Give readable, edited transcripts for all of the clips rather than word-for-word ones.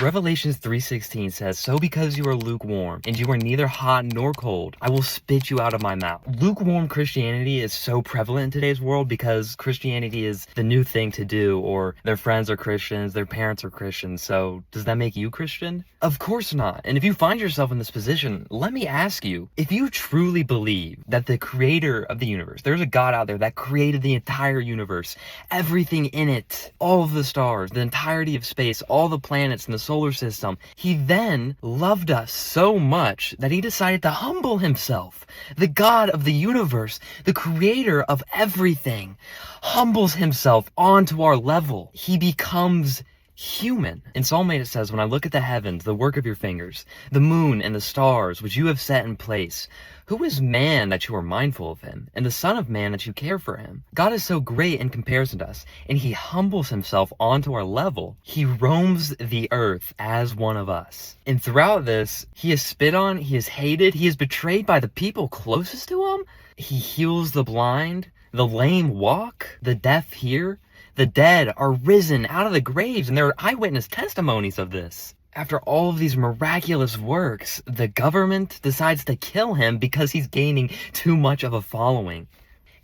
Revelations 3:16 says, "So because you are lukewarm, and you are neither hot nor cold, I will spit you out of my mouth." Lukewarm Christianity is so prevalent in today's world because Christianity is the new thing to do, or their friends are Christians, their parents are Christians, so does that make you Christian? Of course not. And if you find yourself in this position, let me ask you, if you truly believe that the creator of the universe, there's a God out there that created the entire universe, everything in it, all of the stars, the entirety of space, all the planets in the solar system, he then loved us so much that he decided to humble himself. The God of the universe, the creator of everything, humbles himself onto our level. He becomes human. In Psalm 8 it says, "When I look at the heavens, the work of your fingers, the moon and the stars which you have set in place, who is man that you are mindful of him, and the son of man that you care for him?" God is so great in comparison to us, and he humbles himself onto our level. He roams the earth as one of us. And throughout this, he is spit on, he is hated, he is betrayed by the people closest to him. He heals the blind, the lame walk, the deaf hear. The dead are risen out of the graves, and there are eyewitness testimonies of this. After all of these miraculous works, the government decides to kill him because he's gaining too much of a following.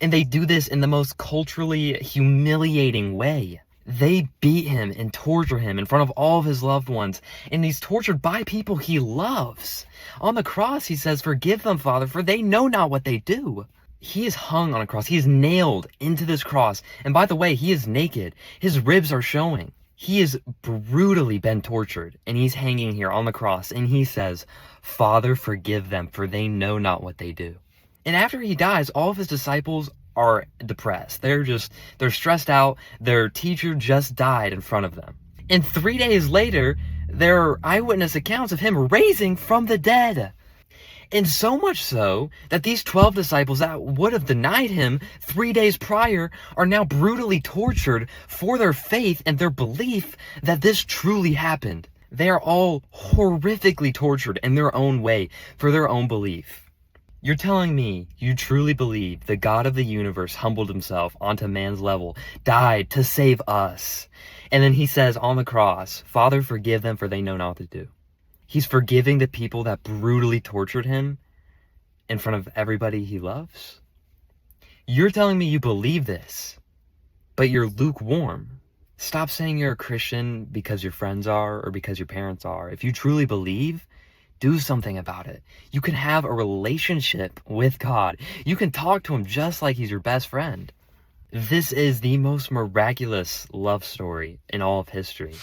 And they do this in the most culturally humiliating way. They beat him and torture him in front of all of his loved ones, and he's tortured by people he loves. On the cross, he says, "Forgive them, Father, for they know not what they do." He is hung on a cross. He is nailed into this cross. And by the way, he is naked. His ribs are showing. He has brutally been tortured, and he's hanging here on the cross, and he says, "Father, forgive them, for they know not what they do." And after he dies, all of his disciples are depressed. They're stressed out. Their teacher just died in front of them. And 3 days later, there are eyewitness accounts of him raising from the dead. And so much so that these 12 disciples that would have denied him 3 days prior are now brutally tortured for their faith and their belief that this truly happened. They are all horrifically tortured in their own way for their own belief. You're telling me you truly believe the God of the universe humbled himself onto man's level, died to save us, and then he says on the cross, "Father, forgive them, for they know not what to do." He's forgiving the people that brutally tortured him in front of everybody he loves? You're telling me you believe this, but you're lukewarm. Stop saying you're a Christian because your friends are or because your parents are. If you truly believe, do something about it. You can have a relationship with God. You can talk to him just like he's your best friend. This is the most miraculous love story in all of history.